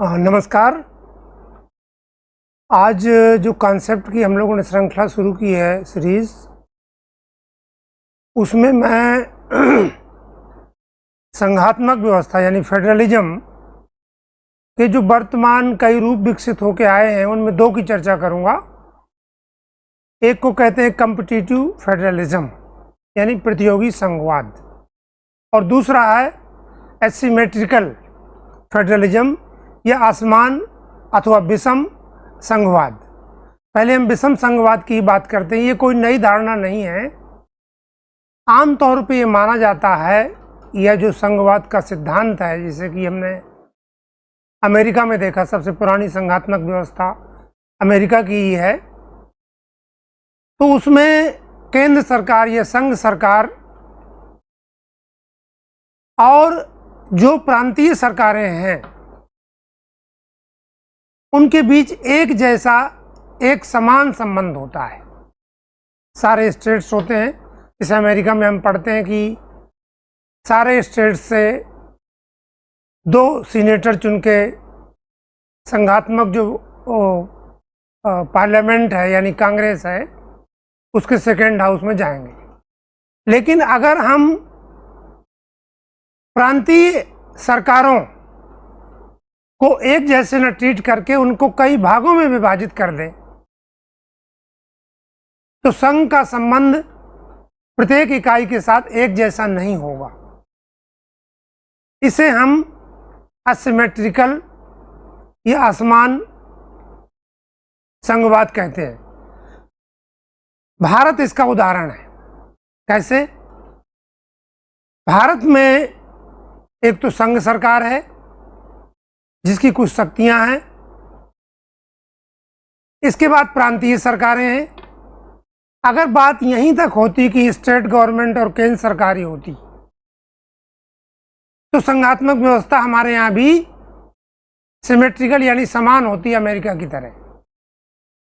नमस्कार। आज जो कॉन्सेप्ट की हम लोगों ने श्रृंखला शुरू की है सीरीज़, उसमें मैं संघात्मक व्यवस्था यानी फेडरलिज्म के जो वर्तमान कई रूप विकसित होकर आए हैं उनमें दो की चर्चा करूंगा। एक को कहते हैं कॉम्पिटिटिव फेडरलिज्म यानी प्रतियोगी संघवाद, और दूसरा है एसिमेट्रिकल फेडरलिज्म या असमान अथवा विषम संघवाद। पहले हम विषम संघवाद की बात करते हैं। ये कोई नई धारणा नहीं है। आमतौर पे ये माना जाता है, यह जो संघवाद का सिद्धांत है, जैसे कि हमने अमेरिका में देखा, सबसे पुरानी संघात्मक व्यवस्था अमेरिका की ही है, तो उसमें केंद्र सरकार या संघ सरकार और जो प्रांतीय सरकारें हैं उनके बीच एक जैसा एक समान संबंध होता है। सारे स्टेट्स होते हैं, जैसे अमेरिका में हम पढ़ते हैं कि सारे स्टेट्स से 2 सीनेटर चुन के संघात्मक जो पार्लियामेंट है यानी कांग्रेस है उसके सेकेंड हाउस में जाएंगे। लेकिन अगर हम प्रांतीय सरकारों को एक जैसे न ट्रीट करके उनको कई भागों में विभाजित कर दें तो संघ का संबंध प्रत्येक इकाई के साथ एक जैसा नहीं होगा। इसे हम असिमेट्रिकल या असमान संघवाद कहते हैं। भारत इसका उदाहरण है। कैसे? भारत में एक तो संघ सरकार है जिसकी कुछ शक्तियां हैं, इसके बाद प्रांतीय सरकारें हैं। अगर बात यहीं तक होती कि स्टेट गवर्नमेंट और केंद्र सरकार ही होती तो संघात्मक व्यवस्था हमारे यहाँ भी सिमेट्रिकल यानी समान होती अमेरिका की तरह।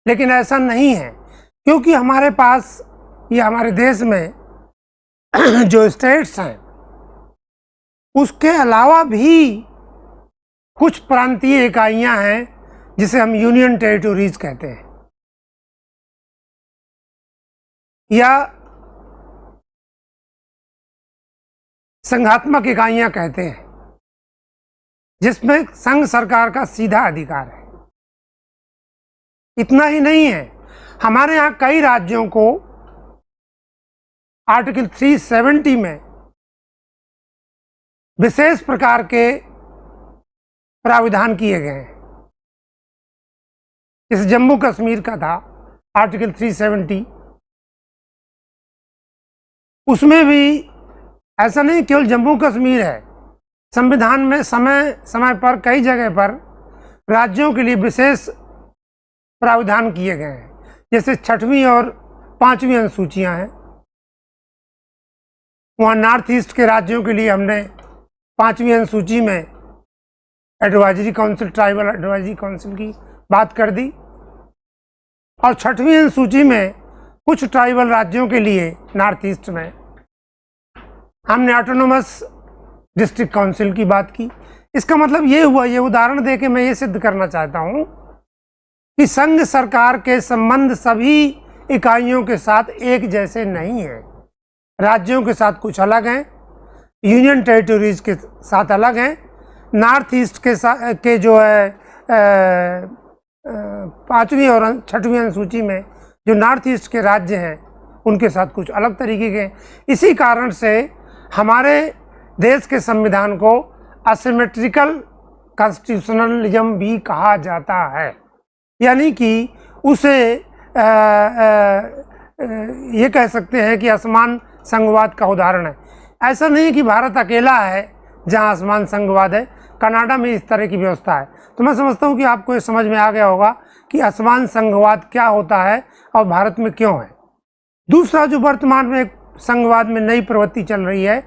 लेकिन ऐसा नहीं है, क्योंकि हमारे पास या हमारे देश में जो स्टेट्स हैं उसके अलावा भी कुछ प्रांतीय इकाइयां हैं जिसे हम यूनियन टेरिटोरीज कहते हैं या संघात्मक इकाइयां कहते हैं, जिसमें संघ सरकार का सीधा अधिकार है। इतना ही नहीं है, हमारे यहाँ कई राज्यों को आर्टिकल 370 में विशेष प्रकार के प्राविधान किए गए हैं। जैसे जम्मू कश्मीर का था आर्टिकल 370, उसमें भी ऐसा नहीं केवल जम्मू कश्मीर है, संविधान में समय समय पर कई जगह पर राज्यों के लिए विशेष प्राविधान किए गए हैं। जैसे 6वीं और 5वीं अनुसूचियां हैं, वहाँ नॉर्थ ईस्ट के राज्यों के लिए हमने 5वीं अनुसूची में advisory council, tribal advisory council की बात कर दी, और 6वीं अनुसूची में कुछ ट्राइबल राज्यों के लिए नॉर्थ ईस्ट में हमने ऑटोनोमस डिस्ट्रिक्ट काउंसिल की बात की। इसका मतलब ये हुआ, ये उदाहरण देके मैं ये सिद्ध करना चाहता हूँ कि संघ सरकार के संबंध सभी इकाइयों के साथ एक जैसे नहीं है। राज्यों के साथ कुछ अलग हैं, यूनियन टेरिटोरीज के साथ अलग हैं, नॉर्थ ईस्ट के जो है 5वीं और 6वीं अनुसूची में जो नॉर्थ ईस्ट के राज्य हैं उनके साथ कुछ अलग तरीके के। इसी कारण से हमारे देश के संविधान को असिमेट्रिकल कॉन्स्टिट्यूशनलिज्म भी कहा जाता है, यानी कि उसे ये कह सकते हैं कि असमान संघवाद का उदाहरण है। ऐसा नहीं कि भारत अकेला है जहां असमान संघवाद है, कनाडा में इस तरह की व्यवस्था है। तो मैं समझता हूं कि आपको ये समझ में आ गया होगा कि असमान संघवाद क्या होता है और भारत में क्यों है। दूसरा जो वर्तमान में संघवाद में नई प्रवृत्ति चल रही है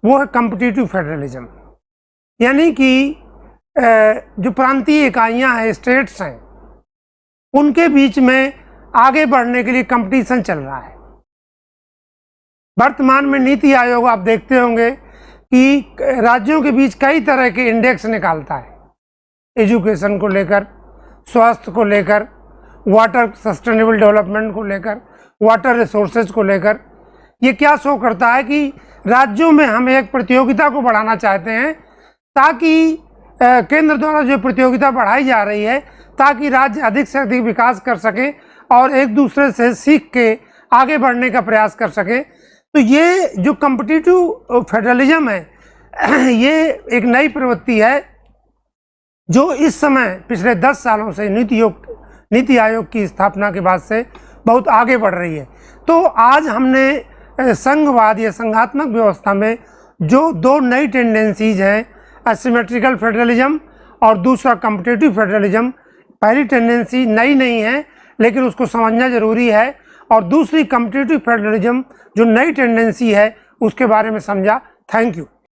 वो है कॉम्पिटिटिव फेडरलिज्म, यानी कि जो प्रांतीय इकाइयां हैं, स्टेट्स हैं, उनके बीच में आगे बढ़ने के लिए कंपटीशन चल रहा है। वर्तमान में नीति आयोग आप देखते होंगे कि राज्यों के बीच कई तरह के इंडेक्स निकालता है। एजुकेशन को लेकर, स्वास्थ्य को लेकर, वाटर सस्टेनेबल डेवलपमेंट को लेकर, वाटर रिसोर्सेज को लेकर। ये क्या शो करता है कि राज्यों में हम एक प्रतियोगिता को बढ़ाना चाहते हैं, ताकि केंद्र द्वारा जो प्रतियोगिता बढ़ाई जा रही है ताकि राज्य अधिक से अधिक विकास कर सकें और एक दूसरे से सीख के आगे बढ़ने का प्रयास कर सकें। तो ये जो कॉम्पिटिटिव फेडरलिज्म है ये एक नई प्रवृत्ति है जो इस समय पिछले 10 सालों से नीति आयोग की स्थापना के बाद से बहुत आगे बढ़ रही है। तो आज हमने संघवाद या संघात्मक व्यवस्था में जो दो नई टेंडेंसीज हैं, एसिमेट्रिकल फेडरलिज्म और दूसरा कॉम्पिटिटिव फेडरलिज्म। पहली टेंडेंसी नई नहीं है लेकिन उसको समझना जरूरी है, और दूसरी कॉम्पिटिटिव फेडरलिज्म जो नई टेंडेंसी है उसके बारे में समझा। Thank you.